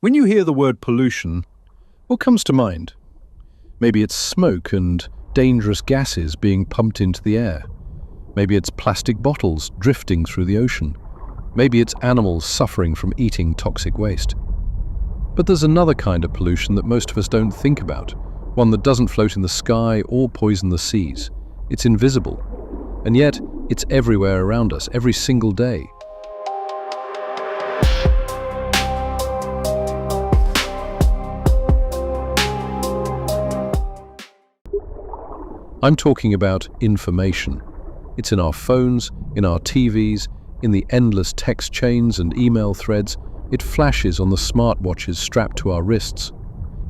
When you hear the word pollution, what comes to mind? Maybe it's smoke and dangerous gases being pumped into the air. Maybe it's plastic bottles drifting through the ocean. Maybe it's animals suffering from eating toxic waste. But there's another kind of pollution that most of us don't think about, one that doesn't float in the sky or poison the seas. It's invisible, and yet it's everywhere around us, every single day. I'm talking about information. It's in our phones, in our TVs, in the endless text chains and email threads. It flashes on the smartwatches strapped to our wrists.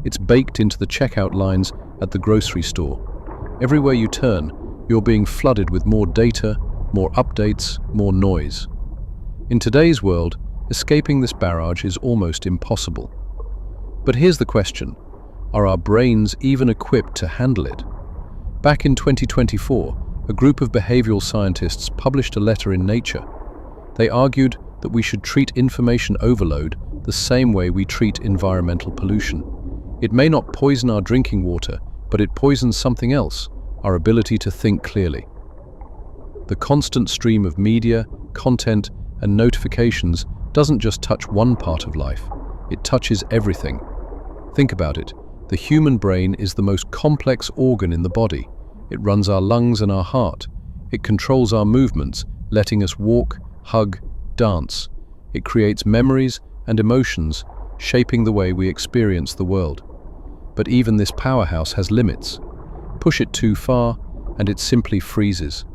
It's baked into the checkout lines at the grocery store. Everywhere you turn, you're being flooded with more data, more updates, more noise. In today's world, escaping this barrage is almost impossible. But here's the question: are our brains even equipped to handle it? Back in 2024, a group of behavioral scientists published a letter in Nature. They argued that we should treat information overload the same way we treat environmental pollution. It may not poison our drinking water, but it poisons something else: our ability to think clearly. The constant stream of media, content, and notifications doesn't just touch one part of life, it touches everything. Think about it. The human brain is the most complex organ in the body. It runs our lungs and our heart. It controls our movements, letting us walk, hug, dance. It creates memories and emotions, shaping the way we experience the world. But even this powerhouse has limits. Push it too far, and it simply freezes.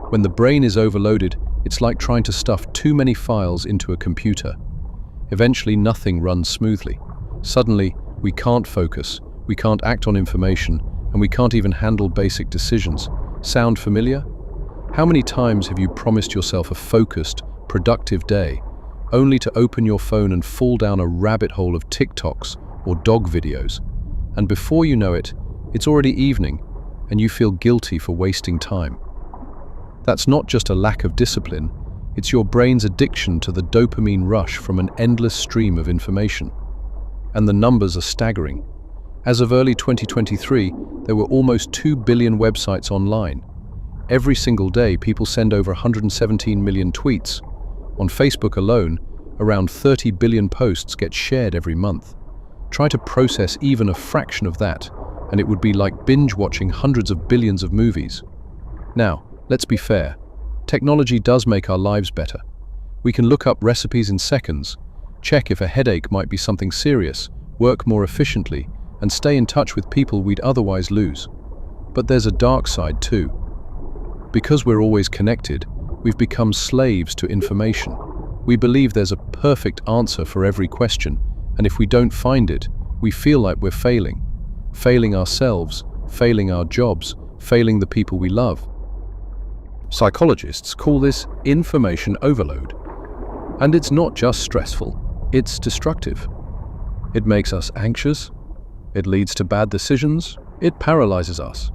When the brain is overloaded, it's like trying to stuff too many files into a computer. Eventually, nothing runs smoothly. Suddenly, we can't focus, we can't act on information, and we can't even handle basic decisions. Sound familiar? How many times have you promised yourself a focused, productive day, only to open your phone and fall down a rabbit hole of TikToks or dog videos? And before you know it, it's already evening, and you feel guilty for wasting time. That's not just a lack of discipline, it's your brain's addiction to the dopamine rush from an endless stream of information. And the numbers are staggering. As of early 2023, there were almost 2 billion websites online. Every single day, people send over 117 million tweets. On Facebook alone, around 30 billion posts get shared every month. Try to process even a fraction of that, and it would be like binge-watching hundreds of billions of movies. Now, let's be fair. Technology does make our lives better. We can look up recipes in seconds, check if a headache might be something serious, work more efficiently, and stay in touch with people we'd otherwise lose. But there's a dark side too. Because we're always connected, we've become slaves to information. We believe there's a perfect answer for every question, and if we don't find it, we feel like we're failing. Failing ourselves, failing our jobs, failing the people we love. Psychologists call this information overload. And it's not just stressful. It's destructive. It makes us anxious. It leads to bad decisions. It paralyzes us.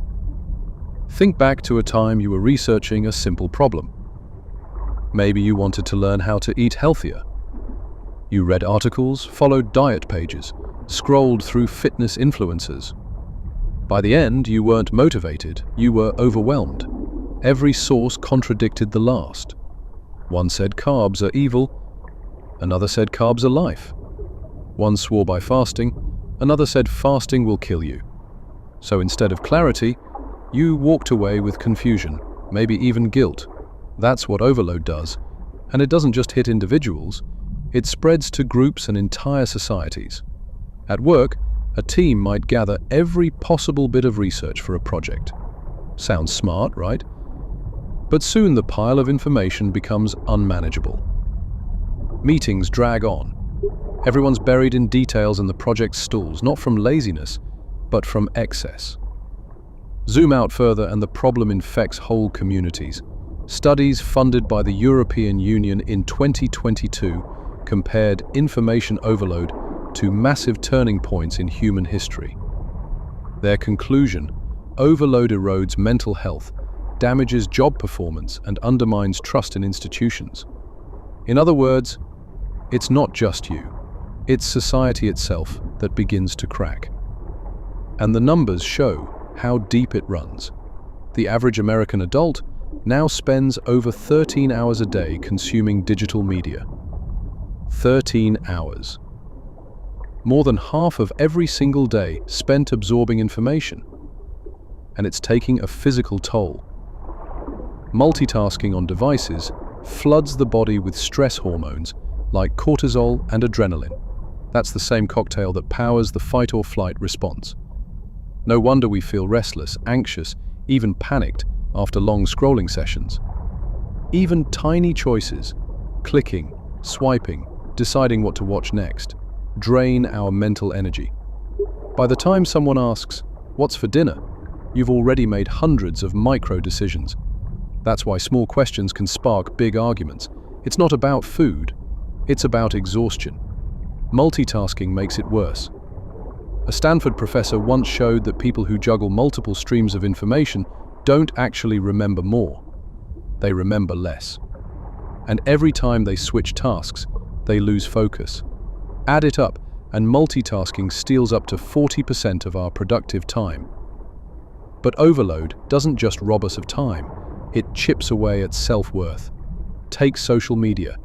Think back to a time you were researching a simple problem. Maybe you wanted to learn how to eat healthier. You read articles, followed diet pages, scrolled through fitness influencers. By the end, you weren't motivated, you were overwhelmed. Every source contradicted the last. One said carbs are evil, another said carbs are life. One swore by fasting, another said fasting will kill you. So instead of clarity, you walked away with confusion, maybe even guilt. That's what overload does. And it doesn't just hit individuals, it spreads to groups and entire societies. At work, a team might gather every possible bit of research for a project. Sounds smart, right? But soon the pile of information becomes unmanageable. Meetings drag on. Everyone's buried in details and the project stalls, not from laziness, but from excess. Zoom out further and the problem infects whole communities. Studies funded by the European Union in 2022 compared information overload to massive turning points in human history. Their conclusion: overload erodes mental health, damages job performance, and undermines trust in institutions. In other words, it's not just you. It's society itself that begins to crack. And the numbers show how deep it runs. The average American adult now spends over 13 hours a day consuming digital media. 13 hours. More than half of every single day spent absorbing information. And it's taking a physical toll. Multitasking on devices floods the body with stress hormones like cortisol and adrenaline. That's the same cocktail that powers the fight or flight response. No wonder we feel restless, anxious, even panicked after long scrolling sessions. Even tiny choices, clicking, swiping, deciding what to watch next, drain our mental energy. By the time someone asks, "What's for dinner?" you've already made hundreds of micro decisions. That's why small questions can spark big arguments. It's not about food, it's about exhaustion. Multitasking makes it worse. A Stanford professor once showed that people who juggle multiple streams of information don't actually remember more. They remember less. And every time they switch tasks, they lose focus. Add it up, and multitasking steals up to 40% of our productive time. But overload doesn't just rob us of time, it chips away at self-worth. Take social media.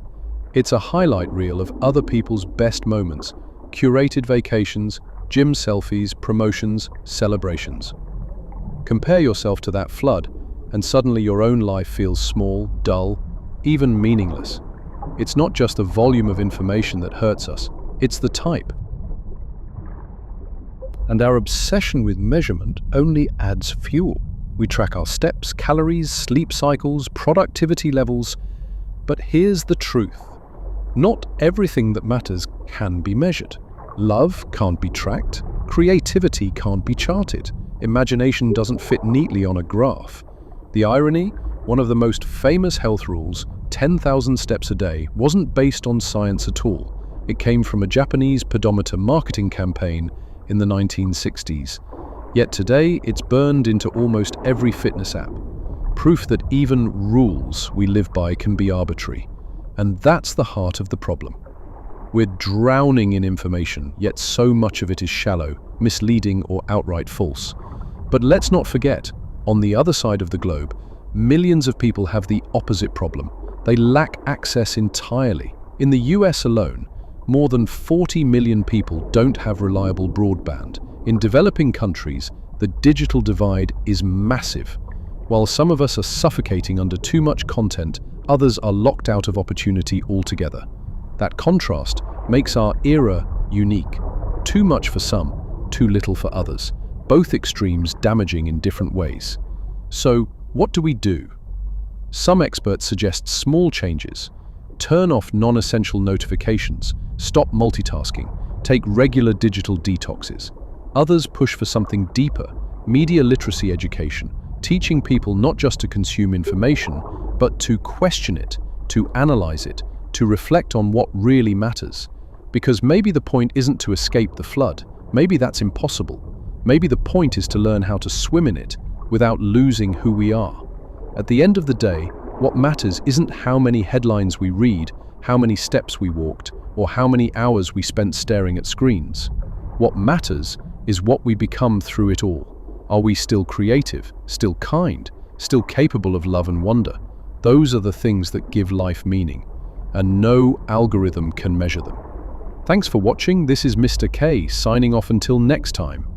It's a highlight reel of other people's best moments, curated vacations, gym selfies, promotions, celebrations. Compare yourself to that flood, and suddenly your own life feels small, dull, even meaningless. It's not just the volume of information that hurts us, it's the type. And our obsession with measurement only adds fuel. We track our steps, calories, sleep cycles, productivity levels. But here's the truth. Not everything that matters can be measured. Love can't be tracked. Creativity can't be charted. Imagination doesn't fit neatly on a graph. The irony, one of the most famous health rules, 10,000 steps a day, wasn't based on science at all. It came from a Japanese pedometer marketing campaign in the 1960s. Yet today, it's burned into almost every fitness app. Proof that even rules we live by can be arbitrary. And that's the heart of the problem. We're drowning in information, yet so much of it is shallow, misleading, or outright false. But let's not forget, on the other side of the globe, millions of people have the opposite problem. They lack access entirely. In the US alone, more than 40 million people don't have reliable broadband. In developing countries, the digital divide is massive. While some of us are suffocating under too much content, others are locked out of opportunity altogether. That contrast makes our era unique. Too much for some, too little for others. Both extremes damaging in different ways. So, what do we do? Some experts suggest small changes. Turn off non-essential notifications, stop multitasking, take regular digital detoxes. Others push for something deeper, media literacy education, teaching people not just to consume information, but to question it, to analyze it, to reflect on what really matters. Because maybe the point isn't to escape the flood. Maybe that's impossible. Maybe the point is to learn how to swim in it without losing who we are. At the end of the day, what matters isn't how many headlines we read, how many steps we walked, or how many hours we spent staring at screens. What matters is what we become through it all. Are we still creative, still kind, still capable of love and wonder? Those are the things that give life meaning, and no algorithm can measure them. Thanks for watching. This is Mr. K signing off until next time.